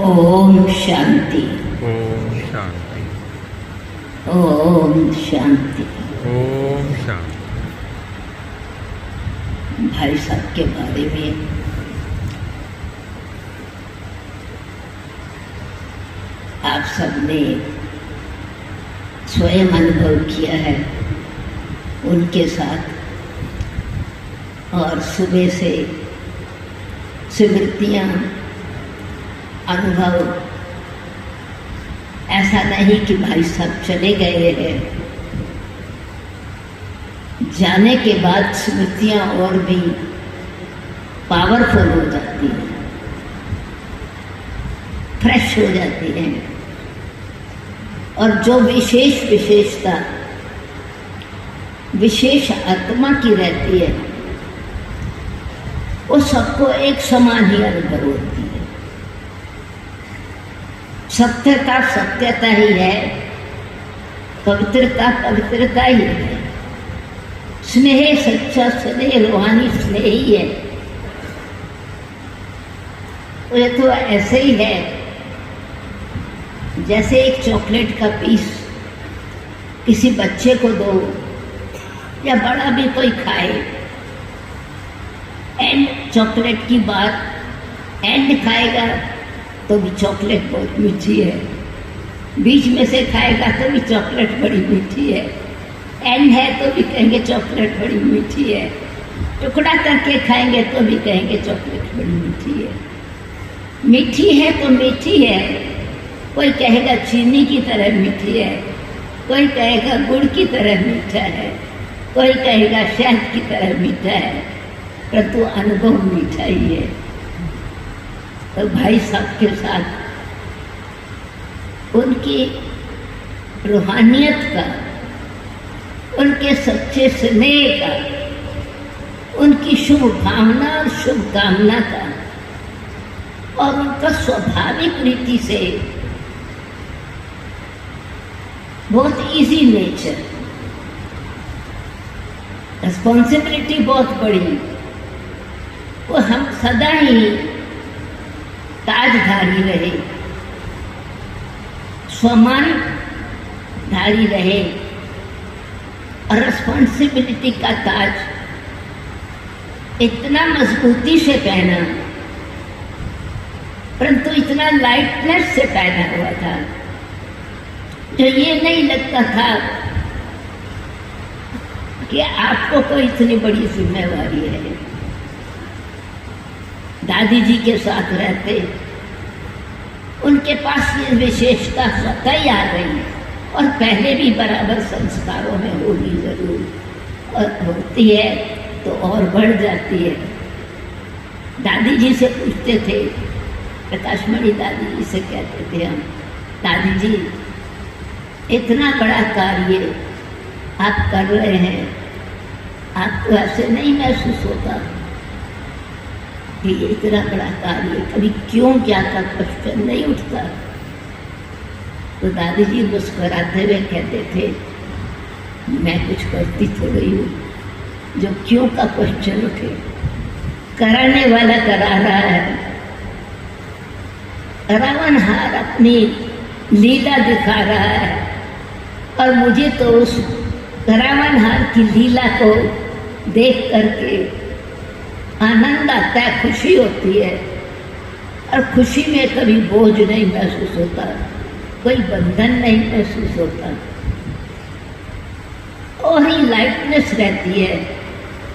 ओम शांति। ओम शांति। ओम शांति। ओम शांति। भाई साहब के बारे में आप सबने स्वयं अनुभव किया है उनके साथ, और सुबह से स्मृतियाँ, अनुभव, ऐसा नहीं कि भाई साहब चले गए हैं, जाने के बाद स्मृतियाँ और भी पावरफुल हो जाती हैं, फ्रेश हो जाती हैं, और जो विशेषता विशेष आत्मा की रहती है वो सबको एक समान ही अनुभव होती है। सत्यता सत्यता ही है, पवित्रता पवित्रता ही है, स्नेह सच्चा स्नेह रूहानी स्नेह ही है। तो ये तो ऐसे ही है जैसे एक चॉकलेट का पीस किसी बच्चे को दो या बड़ा भी कोई खाए, एंड चॉकलेट की बात, एंड खाएगा तो भी चॉकलेट बहुत मीठी है, बीच में से खाएगा तो भी चॉकलेट बड़ी मीठी है, एंड है तो भी कहेंगे चॉकलेट बड़ी मीठी है, टुकड़ा करके खाएंगे तो भी कहेंगे चॉकलेट बड़ी मीठी है। मीठी है तो मीठी है, कोई कहेगा चीनी की तरह मीठी है, कोई कहेगा गुड़ की तरह मीठा है, कोई कहेगा शहद की तरह मीठा है, परंतु अनुभव मीठा ही है। तो भाई साहब के साथ उनकी रूहानियत का, उनके सच्चे स्नेह का, उनकी शुभ भावना और शुभकामना का, और उनका स्वाभाविक रीति से बहुत इजी नेचर, रिस्पॉन्सिबिलिटी बहुत बड़ी, वो हम सदा ही ताजधारी रहे, स्वमान धारी रहे, और रिस्पॉन्सिबिलिटी का ताज इतना मजबूती से पहना, परंतु इतना लाइटनेस से पहना हुआ था जो ये नहीं लगता था कि आपको कोई इतनी बड़ी जिम्मेवारी है। दादी जी के साथ रहते उनके पास ये विशेषता स्वतः ही आ गई, और पहले भी बराबर संस्कारों में होगी जरूर, और होती है तो और बढ़ जाती है। दादी जी से पूछते थे, प्रकाशमणि दादी जी से कहते थे हम, दादी जी इतना बड़ा कार्य आप कर रहे हैं, आपको ऐसे नहीं महसूस होता कि ये इतना बड़ा कार्य, कभी क्यों क्या का क्वेश्चन नहीं उठता? तो दादी जी मुस्कुराते हुए कहते थे, मैं कुछ करती थोड़ी हूँ जो क्यों का क्वेश्चन उठे, कराने वाला करा रहा है। रावणहार अपनी लीला दिखा रहा है, और मुझे तो उस रावणहार की लीला को देख करके आनंद आता है, खुशी होती है, और खुशी में कभी बोझ नहीं महसूस होता, कोई बंधन नहीं महसूस होता, और ही लाइटनेस रहती है,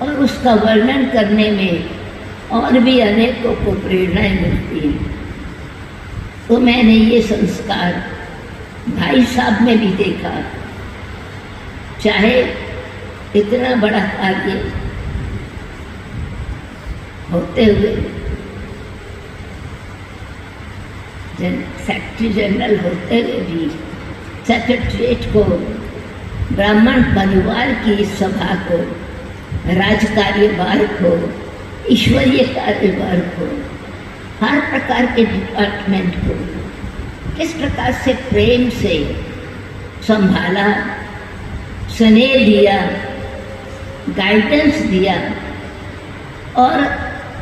और उसका वर्णन करने में और भी अनेकों को प्रेरणाएं मिलती हैं। तो मैंने ये संस्कार भाई साहब में भी देखा, चाहे इतना बड़ा कार्य होते हुए, सेक्रेटरी जनरल होते हुए भी सेक्रेटरीट को, ब्राह्मण परिवार की सभा को, राजकार्यभार को, ईश्वरीय कार्यभार को, हर प्रकार के डिपार्टमेंट को किस प्रकार से प्रेम से संभाला, स्नेह दिया, गाइडेंस दिया, और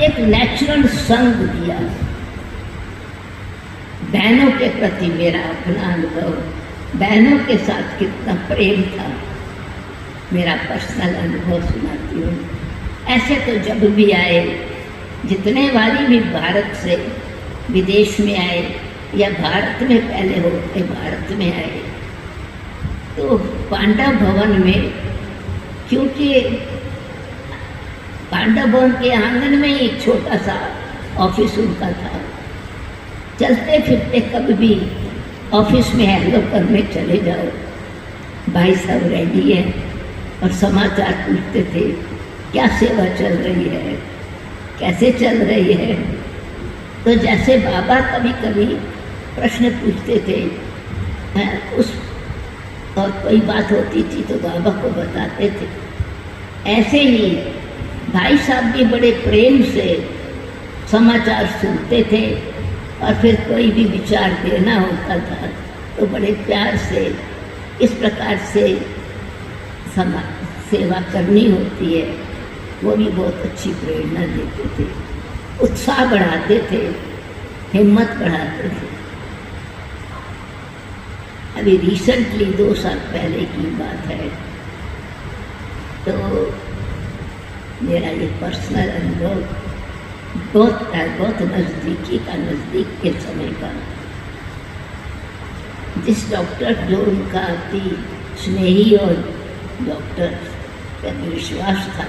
एक नेचुरल संग दिया। बहनों के प्रति मेरा अपना अनुभव, बहनों के साथ कितना प्रेम था, मेरा पर्सनल अनुभव सुनाती हूँ। ऐसे तो जब भी आए, जितने वाली भी भारत से विदेश में आए या भारत में पहले होते भारत में आए, तो पांडव भवन में, क्योंकि पांडव भवन के आंगन में एक छोटा सा ऑफिस उनका था, चलते फिरते कभी भी ऑफिस में हेलो करने चले जाओ, भाई साहब रेडी है, और समाचार पूछते थे क्या सेवा चल रही है, कैसे चल रही है। तो जैसे बाबा कभी कभी प्रश्न पूछते थे उस, और कोई बात होती थी तो बाबा को बताते थे, ऐसे ही भाई साहब भी बड़े प्रेम से समाचार सुनते थे, और फिर कोई भी विचार देना होता था तो बड़े प्यार से इस प्रकार से सेवा करनी होती है, वो भी बहुत अच्छी प्रेरणा देते थे, उत्साह बढ़ाते थे, हिम्मत बढ़ाते थे। अभी रिसेंटली 2 साल पहले की बात है, तो मेरा ये पर्सनल अनुभव बहुत नज़दीकी का, नज़दीक के समय का, जिस डॉक्टर जो उनका अति स्नेही और डॉक्टर का विश्वास था,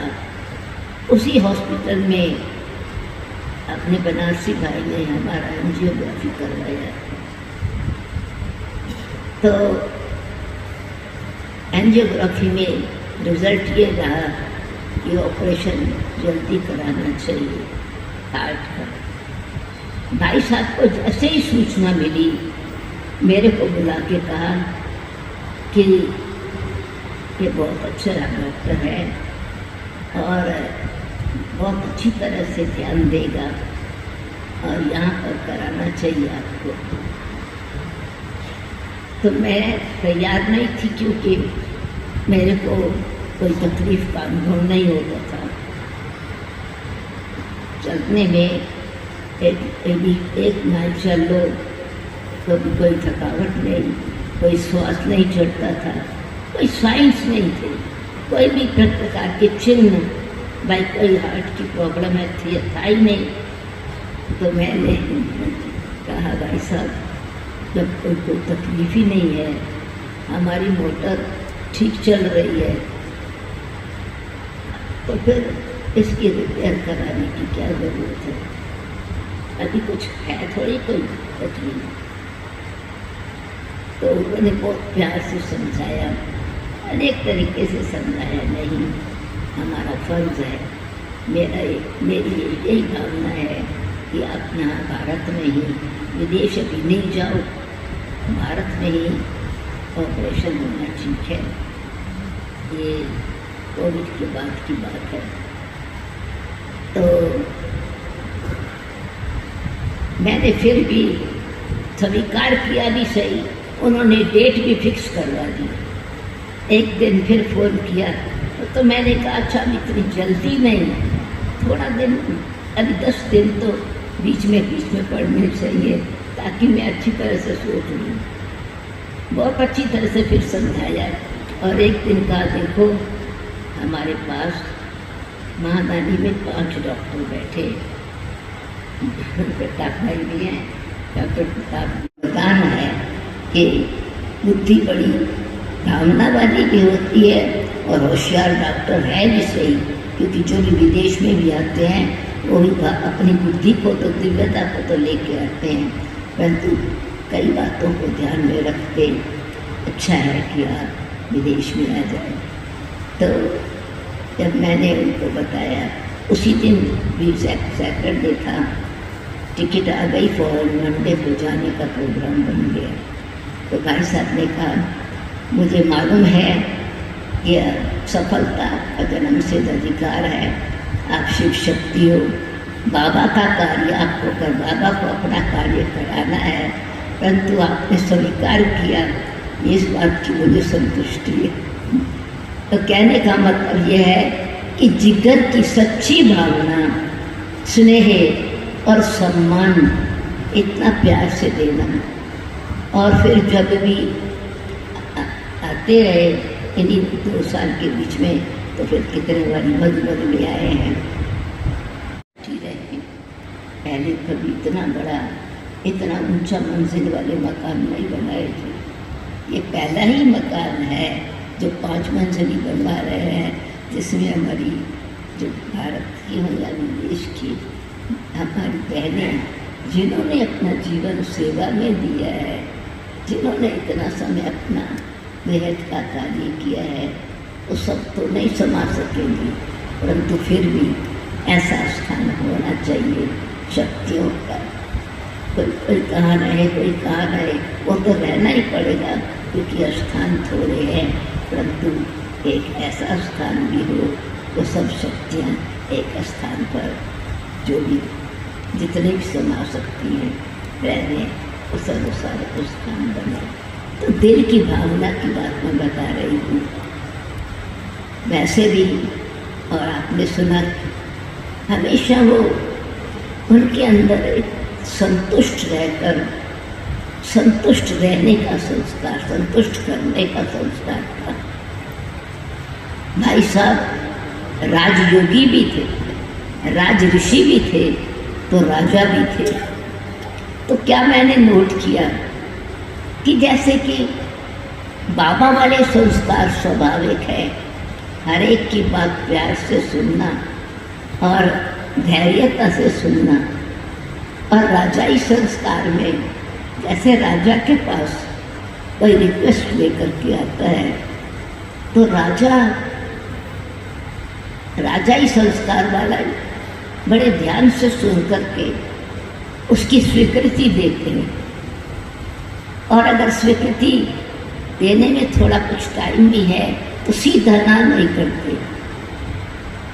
उसी हॉस्पिटल में अपने बनारसी भाई ने हमारा एंजियोग्राफी करवाया। तो एंजियोग्राफी में रिजल्ट ये रहा कि ऑपरेशन जल्दी कराना चाहिए हार्ट का। भाई साहब को जैसे ही सूचना मिली, मेरे को बुला के कहा कि ये बहुत अच्छा डॉक्टर है और बहुत अच्छी तरह से ध्यान देगा, और यहाँ पर कराना चाहिए आपको। तो मैं तैयार नहीं थी, क्योंकि मेरे को कोई तकलीफ का अनुभव नहीं होता था। चलने में एक माइल चल लो तो भी कोई थकावट नहीं, कोई श्वास नहीं चढ़ता था, कोई साइंस नहीं थे, कोई भी प्रकार के चिन्ह, भाई कोई हार्ट की प्रॉब्लम है थी था ही नहीं। तो मैंने कहा भाई साहब, जब कोई तकलीफ ही नहीं है, हमारी मोटर ठीक चल रही है, तो फिर इसकी रिपेयर कराने की क्या ज़रूरत है, अभी कुछ है थोड़ी कोई तकलीफ। तो उन्होंने बहुत प्यार से समझाया, अनेक तरीके से समझाया, नहीं हमारा फर्ज है, मेरी यही भावना है कि आप यहाँ भारत में ही, विदेश अभी नहीं जाओ, भारत में ही ऑपरेशन होना ठीक है। ये कोविड के बाद की बात है। तो मैंने फिर भी स्वीकार किया भी सही, उन्होंने डेट भी फिक्स करवा दी। एक दिन फिर फ़ोन किया तो मैंने कहा अच्छा अभी इतनी जल्दी नहीं, थोड़ा दिन, अभी 10 दिन तो बीच में पढ़ने चाहिए, ताकि मैं अच्छी तरह से सोच लूँ। बहुत अच्छी तरह से फिर समझाया, और एक दिन कहा देखो हमारे पास महादानी में 5 डॉक्टर बैठे, प्रताप भाई भी हैं, डॉक्टर प्रताप बताना है कि बुद्धि बड़ी भावना वाली भी होती है और होशियार डॉक्टर है भी सही, क्योंकि जो भी विदेश में भी आते हैं वो भी अपनी बुद्धि को तो, दिव्यता को तो लेके आते हैं, परंतु कई बातों को ध्यान में रखते अच्छा है कि आप विदेश में आ जाए। तो जब मैंने उनको बताया, उसी दिन भी सैटरडे था, टिकट आ गई, फौरन मंडे को जाने का प्रोग्राम बन गया। तो भाई साहब ने कहा मुझे मालूम है यह सफलता का जन्म सिद्ध अधिकार है, आप शिव शक्ति हो, बाबा का कार्य आपको कर, बाबा को अपना कार्य कराना है, परंतु आपने स्वीकार किया, इस बात की मुझे संतुष्टि है। तो कहने का मतलब यह है कि जिगर की सच्ची भावना, स्नेह और सम्मान इतना प्यार से देना। और फिर जब भी आते रहे इन्हीं 2 साल के बीच में, तो फिर कितने बारी मधुबन में आए हैं। ठीक है, पहले कभी इतना बड़ा, इतना ऊंचा मंजिल वाले मकान नहीं बनाए थे। ये पहला ही मकान है जो 5 मंजिली बनवा रहे हैं, जिसमें हमारी जो भारत की हो या विदेश की हमारी बहनें, जिन्होंने अपना जीवन सेवा में दिया है, जिन्होंने इतना समय अपना मेहनत का कार्य किया है, वो सब तो नहीं समा सकेंगी, परंतु फिर भी ऐसा स्थान होना चाहिए शक्तियों का। कोई कहाँ रहे, कोई कहाँ रहे, वो तो रहना ही पड़ेगा, क्योंकि स्थान थोड़े हैं, परंतु एक ऐसा स्थान भी हो, वो सब शक्तियाँ एक स्थान पर जो भी जितने भी समा सकती हैं रहने, उस अनुसार उस स्थान बने। तो दिल की भावना की बात मैं बता रही हूँ। वैसे भी, और आपने सुना, हमेशा वो उनके अंदर एक संतुष्ट रहकर, संतुष्ट रहने का संस्कार, संतुष्ट करने का संस्कार था। भाई साहब राजयोगी भी थे, राज ऋषि भी थे, तो राजा भी थे। तो क्या मैंने नोट किया कि जैसे कि बाबा वाले संस्कार स्वाभाविक है, हर एक की बात प्यार से सुनना और धैर्यता से सुनना, और राजाई संस्कार में जैसे राजा के पास कोई रिक्वेस्ट लेकर के आता है, तो राजाई संस्कार वाला बड़े ध्यान से सुन करके उसकी स्वीकृति देते हैं, और अगर स्वीकृति देने में थोड़ा कुछ टाइम भी है तो सीधा ना नहीं करते।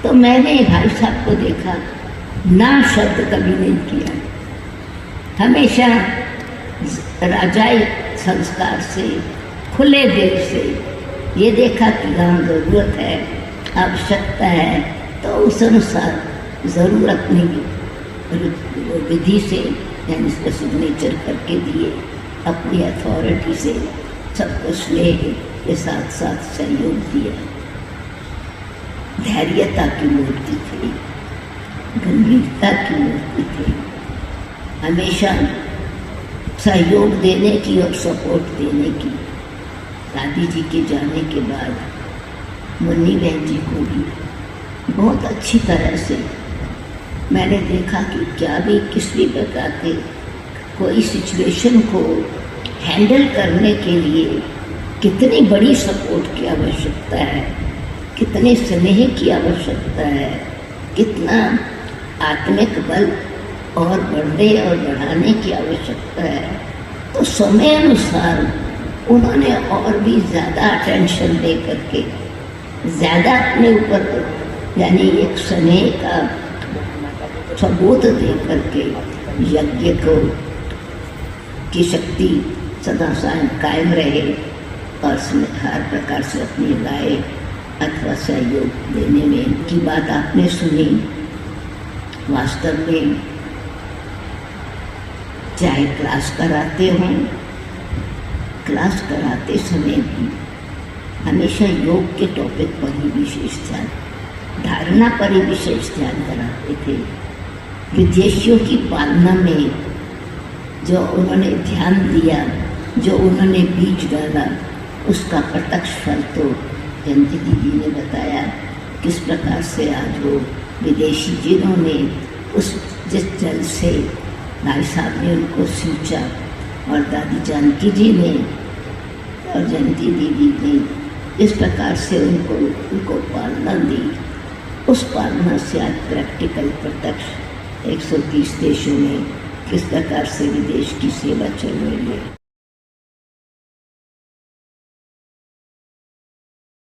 तो मैंने भाई साहब को देखा, ना शब्द कभी नहीं किया, हमेशा राजाई संस्कार से, खुले दिल से ये देखा कि हाँ ज़रूरत है, आवश्यकता है, तो उस अनुसार ज़रूर अपनी विधि से, यानी इसका सिग्नेचर करके दिए, अपनी अथॉरिटी से सबको स्नेह के साथ साथ सहयोग दिया। धैर्यता की मूर्ति थी, गंभीरता की मूर्ति थी, हमेशा सहयोग देने की और सपोर्ट देने की। दादी जी के जाने के बाद मुन्नी बहन जी को भी बहुत अच्छी तरह से मैंने देखा कि क्या भी किस भी प्रकार के कोई सिचुएशन को हैंडल करने के लिए कितनी बड़ी सपोर्ट की आवश्यकता है, कितने स्नेह की आवश्यकता है, कितना आत्मिक बल और बढ़ने और बढ़ाने की आवश्यकता है। तो समय अनुसार उन्होंने और भी ज़्यादा अटेंशन दे करके, ज़्यादा अपने ऊपर यानी एक स्नेह का सबूत दे करके यज्ञ को की शक्ति सदा कायम रहे, और हर प्रकार से अपनी राय अथवा सहयोग देने में इनकी बात आपने सुनी। वास्तव में चाहे क्लास कराते हों, क्लास कराते समय भी हमेशा योग के टॉपिक पर ही विशेष ध्यान, धारणा पर ही विशेष ध्यान कराते थे। विदेशियों की पालना में जो उन्होंने ध्यान दिया, जो उन्होंने बीज डाला, उसका प्रत्यक्ष फल तो जयंती दीदी ने बताया किस प्रकार से आज वो विदेशी जिन्होंने उस जिस जल से भाई साहब ने उनको सींचा, और दादी जानकी जी ने और जयंती दीदी ने इस प्रकार से उनको पालना दी। उस पालना से आज प्रैक्टिकल प्रत्यक्ष 130 देशों में किस प्रकार से विदेश की सेवा चल रही है।